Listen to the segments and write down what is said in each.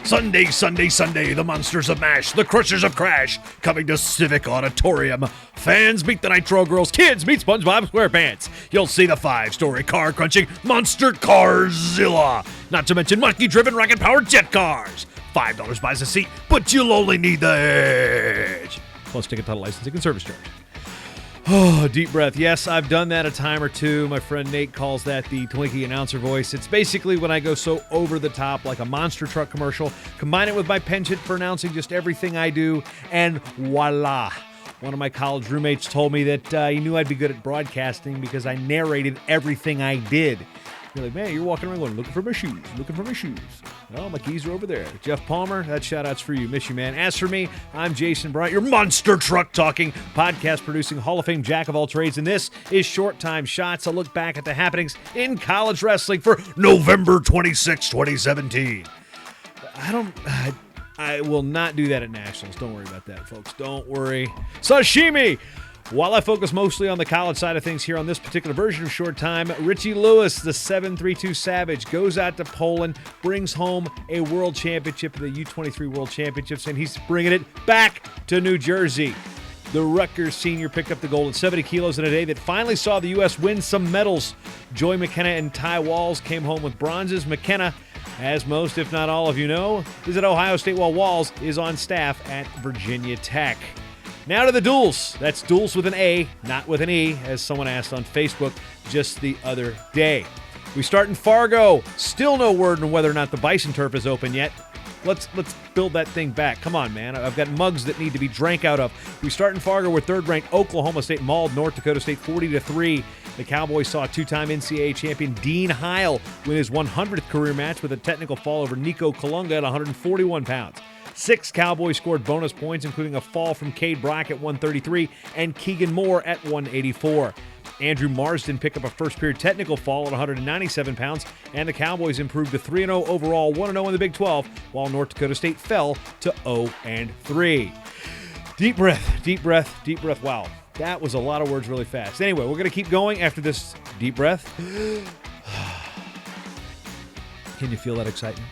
Sunday, Sunday, Sunday, the Monsters of MASH, the Crushers of Crash, coming to Civic Auditorium. Fans meet the Nitro Girls, kids meet SpongeBob SquarePants. You'll see the 5-story car-crunching Monster Carzilla, not to mention monkey-driven rocket-powered jet cars. $5 buys a seat, but you'll only need the edge. Plus ticket, title, licensing, and service charge. Oh, deep breath. Yes, I've done that a time or two. My friend Nate calls that the Twinkie announcer voice. It's basically when I go so over the top like a monster truck commercial, combine it with my penchant for announcing just everything I do, and voila. One of my college roommates told me that he knew I'd be good at broadcasting because I narrated everything I did. You're like, man, you're walking around going, looking for my shoes. Oh, my keys are over there. Jeff Palmer, that shout-out's for you. Miss you, man. As for me, I'm Jason Bryant, your monster truck talking, podcast producing, Hall of Fame jack of all trades, and this is Short Time Shots, a look back at the happenings in college wrestling for November 26, 2017. I will not do that at Nationals. Don't worry about that, folks. Don't worry. Sashimi! While I focus mostly on the college side of things here on this particular version of Short Time, Richie Lewis, the 732 Savage, goes out to Poland, brings home a world championship, the U23 World Championships, and he's bringing it back to New Jersey. The Rutgers senior picked up the gold at 70 kilos in a day that finally saw the U.S. win some medals. Joy McKenna and Ty Walz came home with bronzes. McKenna, as most, if not all of you know, is at Ohio State, while Walz is on staff at Virginia Tech. Now to the duels. That's duels with an A, not with an E, as someone asked on Facebook just the other day. We start in Fargo. Still no word on whether or not the Bison Turf is open yet. Let's build that thing back. Come on, man. I've got mugs that need to be drank out of. We start in Fargo where third-ranked Oklahoma State mauled North Dakota State 40-3. The Cowboys saw two-time NCAA champion Dean Heil win his 100th career match with a technical fall over Nico Kalunga at 141 pounds. 6 Cowboys scored bonus points, including a fall from Cade Brock at 133 and Keegan Moore at 184. Andrew Marsden picked up a first-period technical fall at 197 pounds, and the Cowboys improved to 3-0 overall, 1-0 in the Big 12, while North Dakota State fell to 0-3. Deep breath, deep breath, deep breath. Wow, that was a lot of words really fast. Anyway, we're going to keep going after this deep breath. Can you feel that excitement?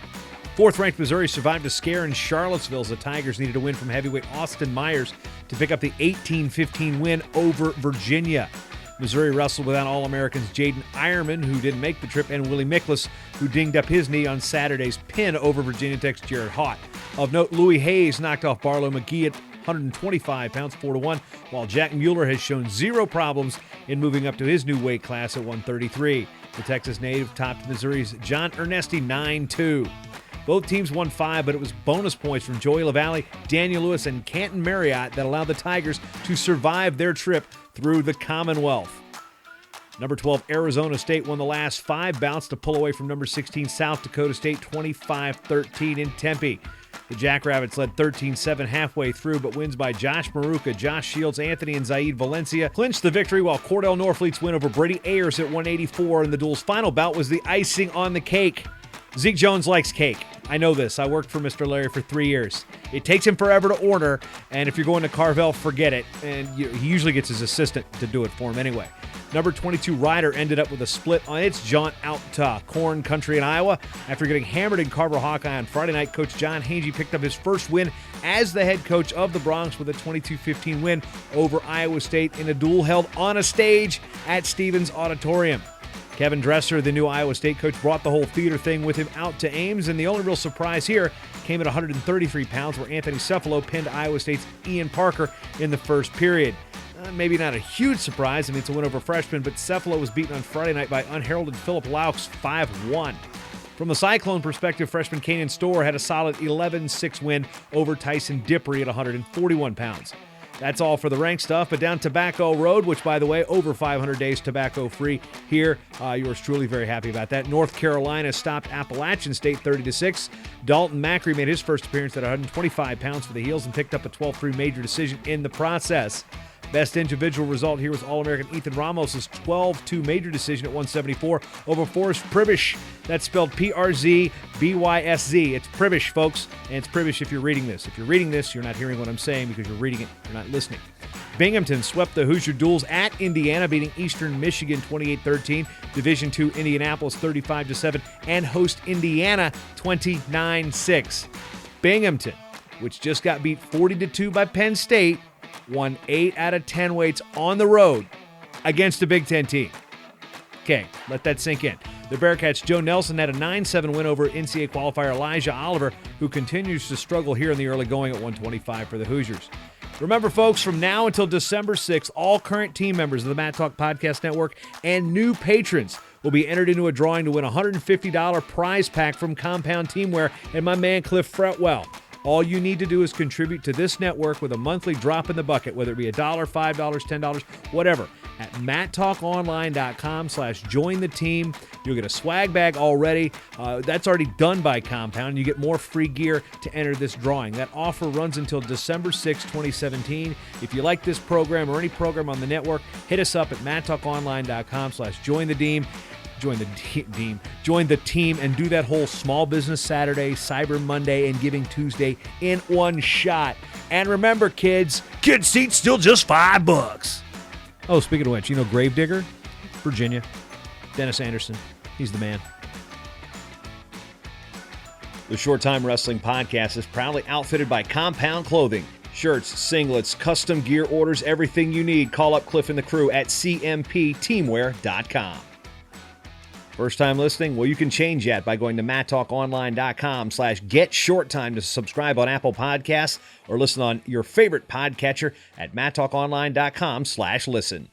4th-ranked Missouri survived a scare in Charlottesville as the Tigers needed a win from heavyweight Austin Myers to pick up the 18-15 win over Virginia. Missouri wrestled without All-Americans Jaden Ironman, who didn't make the trip, and Willie Miklas, who dinged up his knee on Saturday's pin over Virginia Tech's Jared Haught. Of note, Louis Hayes knocked off Barlow McGee at 125 pounds, 4-1, while Jack Mueller has shown zero problems in moving up to his new weight class at 133. The Texas native topped Missouri's John Ernesti 9-2. Both teams won 5, but it was bonus points from Joey LaValle, Daniel Lewis, and Canton Marriott that allowed the Tigers to survive their trip through the Commonwealth. Number 12, Arizona State won the last 5 bouts to pull away from number 16, South Dakota State, 25-13 in Tempe. The Jackrabbits led 13-7 halfway through, but wins by Josh Maruka, Josh Shields, Anthony, and Zaid Valencia clinched the victory, while Cordell Norfleet's win over Brady Ayers at 184 in the duel's final bout was the icing on the cake. Zeke Jones likes cake. I know this. I worked for Mr. Larry for 3 years. It takes him forever to order, and if you're going to Carvel, forget it. And he usually gets his assistant to do it for him anyway. Number 22 Ryder ended up with a split on its jaunt out to Corn Country in Iowa. After getting hammered in Carver Hawkeye on Friday night, Coach John Hangy picked up his first win as the head coach of the Bronx with a 22-15 win over Iowa State in a duel held on a stage at Stevens Auditorium. Kevin Dresser, the new Iowa State coach, brought the whole theater thing with him out to Ames, and the only real surprise here came at 133 pounds, where Anthony Cephalo pinned Iowa State's Ian Parker in the first period. Maybe not a huge surprise. I mean, it's a win over freshman, but Cephalo was beaten on Friday night by unheralded Philip Laux 5-1. From the Cyclone perspective, freshman Kanan Storr had a solid 11-6 win over Tyson Dippery at 141 pounds. That's all for the rank stuff, but down Tobacco Road, which, by the way, over 500 days tobacco-free here. Yours truly very happy about that. North Carolina stopped Appalachian State 30-6. Dalton Macri made his first appearance at 125 pounds for the Heels and picked up a 12-3 major decision in the process. Best individual result here was All-American Ethan Ramos' 12-2 major decision at 174 over Forrest Pribish. That's spelled P-R-Z-B-Y-S-Z. It's Pribish, folks, and it's Pribish if you're reading this. If you're reading this, you're not hearing what I'm saying because you're reading it. You're not listening. Binghamton swept the Hoosier Duels at Indiana, beating Eastern Michigan 28-13. Division II Indianapolis 35-7, and host Indiana 29-6. Binghamton, which just got beat 40-2 by Penn State, won 8 out of 10 weights on the road against a Big Ten team. Okay, let that sink in. The Bearcats' Joe Nelson had a 9-7 win over NCAA qualifier Elijah Oliver, who continues to struggle here in the early going at 125 for the Hoosiers. Remember, folks, from now until December 6th, all current team members of the Matt Talk Podcast Network and new patrons will be entered into a drawing to win a $150 prize pack from Compound Teamwear and my man Cliff Fretwell. All you need to do is contribute to this network with a monthly drop in the bucket, whether it be $1, $5, $10, whatever, at matttalkonline.com/join the team. You'll get a swag bag already. That's already done by Compound. You get more free gear to enter this drawing. That offer runs until December 6, 2017. If you like this program or any program on the network, hit us up at matttalkonline.com/join the team. Join the team and do that whole Small Business Saturday, Cyber Monday, and Giving Tuesday in one shot. And remember, kids, kid seats still just $5. Oh, speaking of which, you know Gravedigger, Virginia, Dennis Anderson, he's the man. The Short Time Wrestling Podcast is proudly outfitted by Compound Clothing. Shirts, singlets, custom gear orders, everything you need. Call up Cliff and the crew at cmpteamwear.com. First time listening? Well, you can change that by going to matttalkonline.com/getshorttime to subscribe on Apple Podcasts or listen on your favorite podcatcher at matttalkonline.com/listen.